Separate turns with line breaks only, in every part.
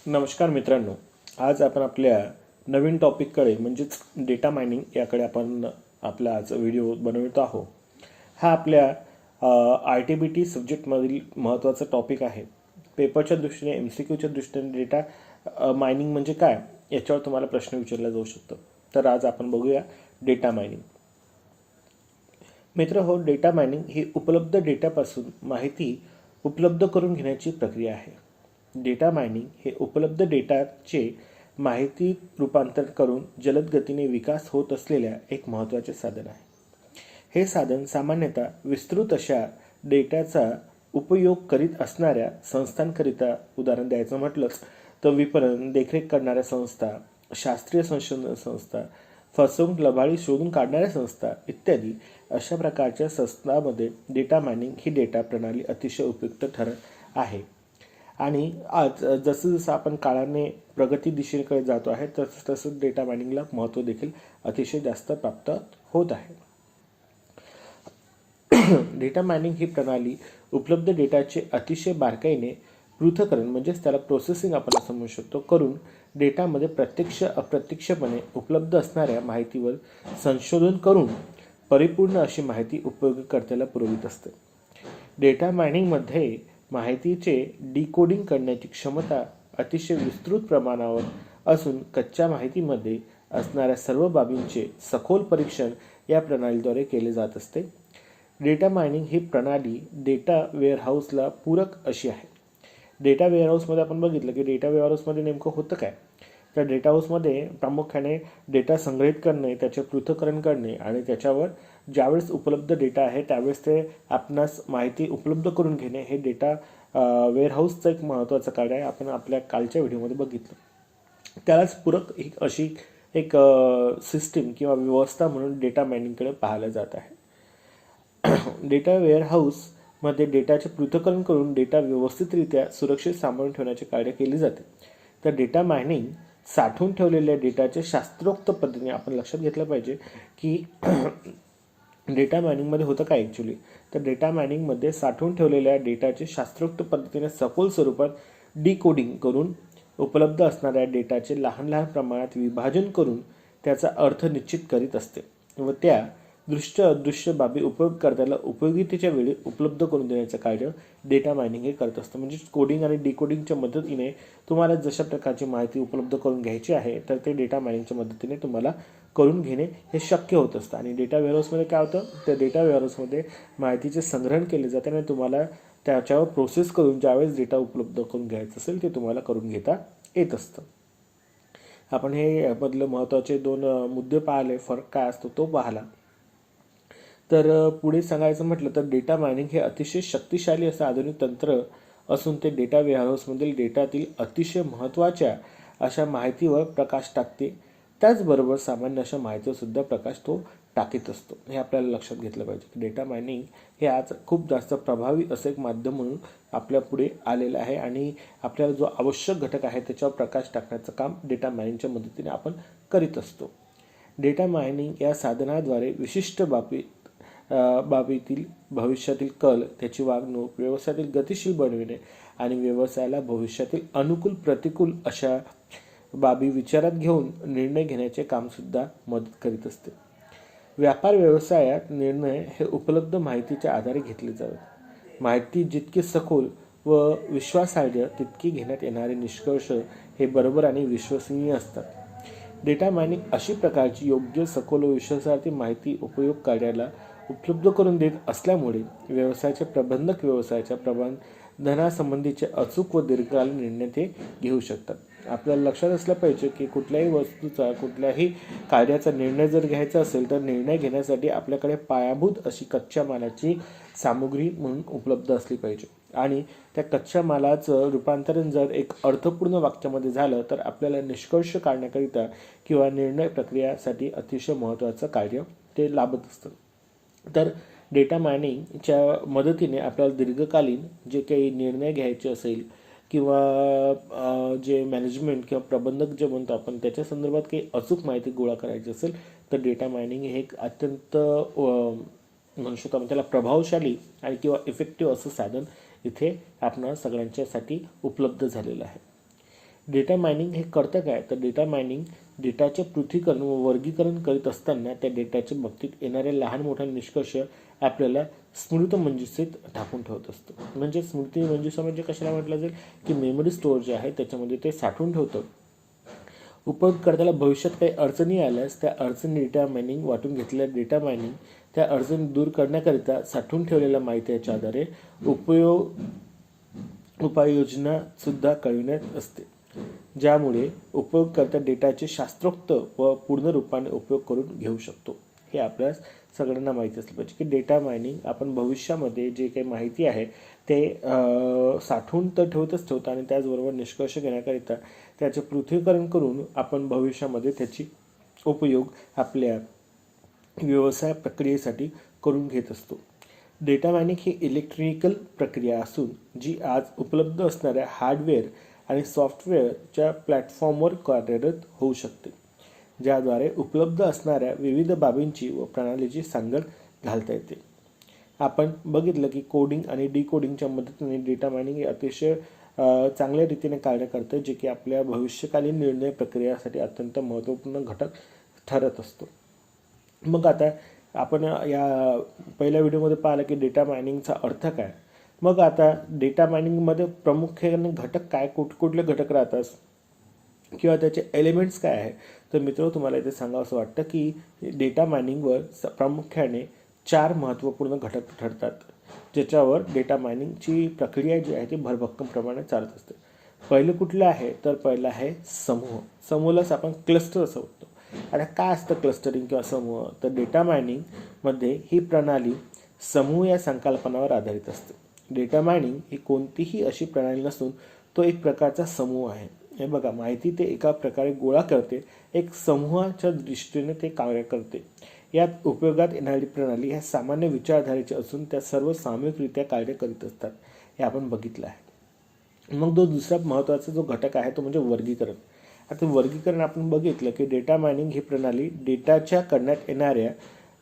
नमस्कार मित्रांनो, आज आपण आपल्या नवीन टॉपिककडे म्हणजेच डेटा मायनिंग याकडे आपण आपला आज व्हिडिओ बनवत आहोत. हा आपल्या ITBT सब्जेक्टमधील महत्त्वाचा टॉपिक आहे. पेपरच्या दृष्टीने MCQच्या दृष्टीने डेटा मायनिंग म्हणजे काय याच्यावर तुम्हाला प्रश्न विचारला जाऊ शकतो. तर आज आपण बघूया डेटा मायनिंग. मित्र हो, डेटा मायनिंग ही उपलब्ध डेटापासून माहिती उपलब्ध करून घेण्याची प्रक्रिया आहे. डेटा मायनिंग हे उपलब्ध डेटाचे माहितीत रूपांतर करून जलद गतीने विकास होत असलेल्या एक महत्त्वाचे साधन आहे. हे साधन सामान्यतः विस्तृत अशा डेटाचा उपयोग करीत असणाऱ्या संस्थांकरिता, उदाहरण द्यायचं म्हटलंच तर विपणन, देखरेख करणाऱ्या संस्था, शास्त्रीय संशोधन संस्था, फसवणूक लबाडी शोधून काढणाऱ्या संस्था इत्यादी अशा प्रकारच्या संस्थांमध्ये डेटा मायनिंग ही डेटा प्रणाली अतिशय उपयुक्त ठरत आहे. आणि आज जसं जसं आपण काळाने प्रगती दिशेकडे जातो आहे तसं तसं डेटा मायनिंगला महत्त्व देखील अतिशय जास्त प्राप्त होत आहे. डेटा मायनिंग ही प्रणाली उपलब्ध डेटाचे अतिशय बारकाईने पृथक्करण म्हणजेच त्याला प्रोसेसिंग आपण असं म्हणू शकतो करून डेटामध्ये प्रत्यक्ष अप्रत्यक्षपणे उपलब्ध असणाऱ्या माहितीवर संशोधन करून परिपूर्ण अशी माहिती उपयोगकर्त्याला पुरवित असते. डेटा मायनिंगमध्ये माहितीचे डिकोडिंग करण्याची क्षमता अतिशय विस्तृत प्रमाणावर असून कच्च्या माहितीमध्ये असणाऱ्या सर्व बाबींचे सखोल परीक्षण या प्रणालीद्वारे केले जात असते. डेटा मायनिंग ही प्रणाली डेटा वेअरहाऊसला पूरक अशी आहे. डेटा वेअरहाऊसमध्ये आपण बघितलं की डेटा वेअरहाऊसमध्ये नेमकं होतं काय, तर डेटा हाऊसमध्ये प्रामुख्याने डेटा संग्रहित करणे, त्याचे पृथक्करण करणे आणि त्याच्यावर ज्यावेळेस उपलब्ध डेटा आहे त्यावेळेस ते आपणास माहिती उपलब्ध करून घेणे हे डेटा वेअरहाऊसचं एक महत्त्वाचं कार्य आहे. आपण आपल्या कालच्या व्हिडिओमध्ये बघितलं. त्यालाच पूरक एक अशी एक सिस्टीम किंवा व्यवस्था म्हणून डेटा मायनिंगकडे पाहायला जात आहे. डेटा वेअरहाऊसमध्ये डेटाचे पृथक्करण करून डेटा व्यवस्थितरित्या सुरक्षित सांभाळून ठेवण्याचे कार्य केले जाते. तर डेटा मायनिंग साठवून ठेवलेल्या डेटाचे शास्त्रोक्त पद्धतीने आपण लक्षात घेतलं पाहिजे की डेटा मायनिंगमध्ये होतं काय ॲक्च्युली, तर डेटा मायनिंगमध्ये साठवून ठेवलेल्या डेटाचे शास्त्रोक्त पद्धतीने सखोल स्वरूपात डिकोडिंग करून उपलब्ध असणाऱ्या डेटाचे लहान लहान प्रमाणात विभाजन करून त्याचा अर्थ निश्चित करीत असते व त्या दृश्य अदृश्य बाबी उपयोगकर्त्याला उपयोगितेच्या वेळी उपलब्ध करून देण्याचं कार्य डेटा मायनिंग हे करत असतं. म्हणजे कोडिंग आणि डिकोडिंगच्या मदतीने तुम्हाला जशा प्रकारची माहिती उपलब्ध करून घ्यायची आहे तर ते डेटा मायनिंगच्या मदतीने तुम्हाला करून घेणे हे शक्य होत असतं. आणि डेटा वेअरहाऊसमध्ये काय होतं, तर डेटा वेअरहाऊसमध्ये माहितीचे संग्रहण केले जाते आणि तुम्हाला त्याच्यावर प्रोसेस करून ज्यावेळेस डेटा उपलब्ध करून घ्यायचं असेल ते तुम्हाला करून घेता येत असतं. आपण हे यामधलं महत्त्वाचे दोन मुद्दे पाहिले, फरक काय असतो तो पाहिला. तर पुढे सांगायचं म्हटलं तर डेटा मायनिंग हे अतिशय शक्तिशाली असं आधुनिक तंत्र असून ते डेटा वेअरहाऊसमधील डेटातील अतिशय महत्त्वाच्या अशा माहितीवर प्रकाश टाकते. त्याचबरोबर सामान्य अशा माहितीवर सुद्धा प्रकाश तो टाकीत असतो. हे आपल्याला लक्षात घेतलं पाहिजे. डेटा मायनिंग हे आज खूप जास्त प्रभावी असं एक माध्यम म्हणून आपल्या पुढे आलेलं आहे आणि आपल्याला जो आवश्यक घटक आहे त्याच्यावर प्रकाश टाकण्याचं काम डेटा मायनिंगच्या मदतीने आपण करीत असतो. डेटा मायनिंग या साधनाद्वारे विशिष्ट बाबीतील भविष्यातील कल, त्याची वागणूक व्यवसायातील गतिशील बनविणे आणि व्यवसायाला भविष्यातील अनुकूल प्रतिकूल अशा बाबी विचारात घेऊन निर्णय घेण्याचे कामसुद्धा मदत करीत असते. व्यापार व्यवसायात निर्णय हे उपलब्ध माहितीच्या आधारे घेतले जातात. माहिती जितकी सखोल व विश्वासार्ह तितकी घेण्यात येणारे निष्कर्ष हे बरोबर आणि विश्वसनीय असतात. डेटा मायनिंग अशी प्रकारची योग्य, सखोल व विश्वासार्ह माहिती उपयोगकर्त्याला उपलब्ध करून देत असल्यामुळे व्यवसायाचे प्रबंधक व्यवसायाच्या प्रबंधनासंबंधीचे अचूक व दीर्घकालीन निर्णय ते घेऊ शकतात. आपल्याला लक्षात असलं पाहिजे की कुठल्याही वस्तूचा, कुठल्याही कार्याचा निर्णय जर घ्यायचा असेल तर निर्णय घेण्यासाठी आपल्याकडे पायाभूत अशी कच्च्या मालाची सामुग्री म्हणून उपलब्ध असली पाहिजे आणि त्या कच्च्या मालाचं रूपांतरण जर एक अर्थपूर्ण वाक्यामध्ये झालं तर आपल्याला निष्कर्ष काढण्याकरिता किंवा निर्णय प्रक्रियासाठी अतिशय महत्त्वाचं कार्य ते लाभत असतं. तर डेटा मायनिंगच्या मदतीने आपल्याला दीर्घकालीन जे काही निर्णय घ्यायचे असेल किंवा जे मॅनेजमेंट किंवा प्रबंधक जे म्हणतो आपण त्याच्या संदर्भात काही अचूक माहिती गोळा करायची असेल तर डेटा मायनिंग हे एक अत्यंत म्हणू शकतो आपण त्याला प्रभावशाली आणि किंवा इफेक्टिव्ह असं साधन इथे आपणा सगळ्यांच्यासाठी उपलब्ध झालेलं आहे. डेटा मायनिंग हे करतं काय, तर डेटा मायनिंग डेटाचे पृथक्करण व वर्गीकरण करीत असताना त्या डेटाच्या बाबतीत येणारे लहान मोठे निष्कर्ष आपल्याला स्मृती मंजुषेत टाकून ठेवत असतो. म्हणजे स्मृती मंजुषा म्हणजे कशाला म्हटलं जाईल, की मेमरी स्टोअर जे आहे त्याच्यामध्ये ते साठवून ठेवतं. उपयोगकर्त्याला भविष्यात काही अडचणी आल्यास त्या अडचणी डेटा मायनिंग वाटून घेतलेल्या डेटा मायनिंग त्या अडचणी दूर करण्याकरिता साठवून ठेवलेल्या माहितीच्या आधारे उपाययोजना सुद्धा कळविण्यात असते, ज्यामुळे उपयोगकर्ता डेटाचे शास्त्रोक्त व पूर्ण रूपाने उपयोग करून घेऊ शकतो. हे आपल्या सगळ्यांना माहिती असलं पाहिजे की डेटा मायनिंग आपण भविष्यामध्ये जे काही माहिती आहे ते साठवून तर ठेवतं आणि त्याचबरोबर निष्कर्ष घेण्याकरिता त्याचे पृथक्करण करून आपण भविष्यामध्ये त्याची उपयोग आपल्या व्यवसाय प्रक्रियेसाठी करून घेत असतो. डेटा मायनिंग ही इलेक्ट्रिकल प्रक्रिया असून जी आज उपलब्ध असणाऱ्या हार्डवेअर आणि सॉफ्टवेअरच्या प्लॅटफॉर्मवर कार्यरत होऊ शकते, ज्याद्वारे उपलब्ध असणाऱ्या विविध बाबींची व प्रणालीची सांगड घालता येते. आपण बघितलं की कोडिंग आणि डिकोडिंगच्या मदतीने डेटा मायनिंग हे अतिशय चांगल्या रीतीने कार्य करते, जे की आपल्या भविष्यकालीन निर्णय प्रक्रियेसाठी अत्यंत महत्त्वपूर्ण घटक ठरत असतो. मग आता आपण या पहिल्या व्हिडिओमध्ये पाहिलं की डेटा मायनिंगचा अर्थ काय. मग आता डेटा मायनिंगमध्ये प्रामुख्याने घटक काय, कुठले घटक राहतात किंवा त्याचे एलिमेंट्स काय आहे. तर मित्र तुम्हाला इथे सांगावं असं वाटतं की डेटा मायनिंगवर प्रामुख्याने 4 महत्त्वपूर्ण घटक ठरतात, ज्याच्यावर डेटा मायनिंगची प्रक्रिया जी आहे ती भरभक्कम प्रमाणात चालत असते. पहिलं कुठलं आहे, तर पहिलं आहे समूह. समूहालाच आपण क्लस्टर असं म्हणतो. आता काय असतं क्लस्टरिंग किंवा समूह, तर डेटा मायनिंगमध्ये ही प्रणाली समूह या संकल्पनावर आधारित असते. डेटा मायनिंग ही कोणतीही अशी प्रणाली नसून तो एक प्रकारचा समूह आहे. हे बघा, माहिती ते एका प्रकारे गोळा करते, एक समूहाच्या दृष्टीने ते कार्य करते. यात उपयोगात येणारी प्रणाली ह्या सामान्य विचारधारेची असून त्या सर्व सामूहिकरित्या कार्य करीत असतात, हे आपण बघितलं आहे. मग दुसरा महत्त्वाचा जो घटक आहे तो म्हणजे वर्गीकरण. आता वर्गीकरण आपण बघितलं की डेटा मायनिंग ही प्रणाली डेटाच्या करण्यात येणाऱ्या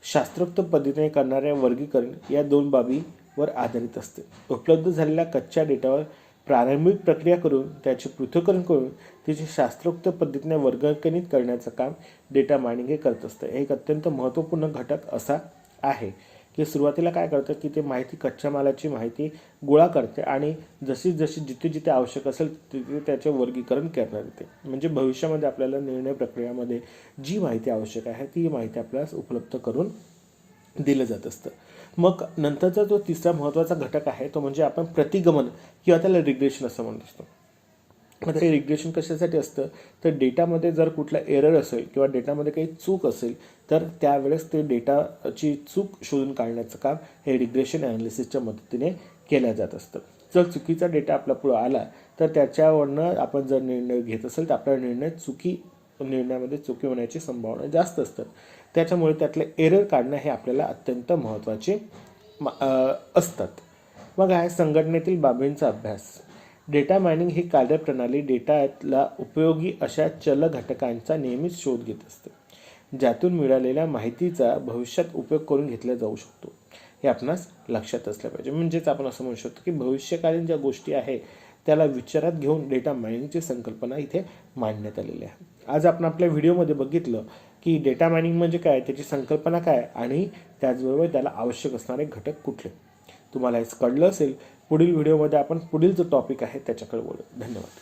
शास्त्रोक्त पद्धतीने करणाऱ्या वर्गीकरण या 2 बाबीवर आधारित असते. उपलब्ध झालेल्या कच्च्या डेटावर प्रारंभिक प्रक्रिया करून त्याचे पृथक्करण करून त्याचे शास्त्रोक्त पद्धतीने वर्गीकरण करण्याचं काम डेटा मायनिंग हे करत असतं. एक अत्यंत महत्त्वपूर्ण घटक असा आहे की सुरुवातीला काय करतं की ते माहिती, कच्च्या मालाची माहिती गोळा करते आणि जशी जिथे आवश्यक असेल तिथे त्याचे वर्गीकरण करण्यात येते. म्हणजे भविष्यामध्ये आपल्याला निर्णय प्रक्रियामध्ये जी माहिती आवश्यक आहे ती माहिती आपल्याला उपलब्ध करून दिलं जात असतं. मग नंतरचा जो तिसरा महत्त्वाचा घटक आहे तो म्हणजे आपण प्रतिगमन किंवा त्याला रिग्रेशन असं म्हणत असतो. आता हे रिग्रेशन कशासाठी असतं, तर डेटामध्ये जर कुठला एरर असेल किंवा डेटामध्ये काही चूक असेल तर त्यावेळेस ते डेटाची चूक शोधून काढण्याचं काम हे रिग्रेशन ॲनालिसिसच्या मदतीने केलं जात असतं. जर चुकीचा डेटा आपल्या पुढे आला तर त्याच्यावरनं आपण जर निर्णय घेत असेल तर आपला निर्णयामध्ये चुकी होण्याची संभावना जास्त असतात. त्याच्यामुळे त्यातले एरर काढणं हे आपल्याला अत्यंत महत्त्वाचे असतात. मग आहे संघटनेतील बाबींचा अभ्यास. डेटा मायनिंग ही कार्यप्रणाली डेटाला उपयोगी अशा चल घटकांचा नेहमीच शोध घेत असते, ज्यातून मिळालेल्या माहितीचा भविष्यात उपयोग करून घेतला जाऊ शकतो. हे आपणास लक्षात असलं पाहिजे. म्हणजेच आपण असं म्हणू शकतो की भविष्यकालीन ज्या गोष्टी आहे त्याला विचारात घेऊन डेटा मायनिंगची संकल्पना इथे मांडण्यात आलेली आहे. आज आपण आपल्या व्हिडिओमध्ये बघितलं की डेटा मायनिंग म्हणजे काय, त्याची संकल्पना काय आणि त्याचबरोबर त्याला आवश्यक असणारे घटक कुठले. तुम्हाला हे कळलं असेल. पुढील व्हिडिओमध्ये आपण पुढील जो टॉपिक आहे त्याच्याकडे बोलू. धन्यवाद.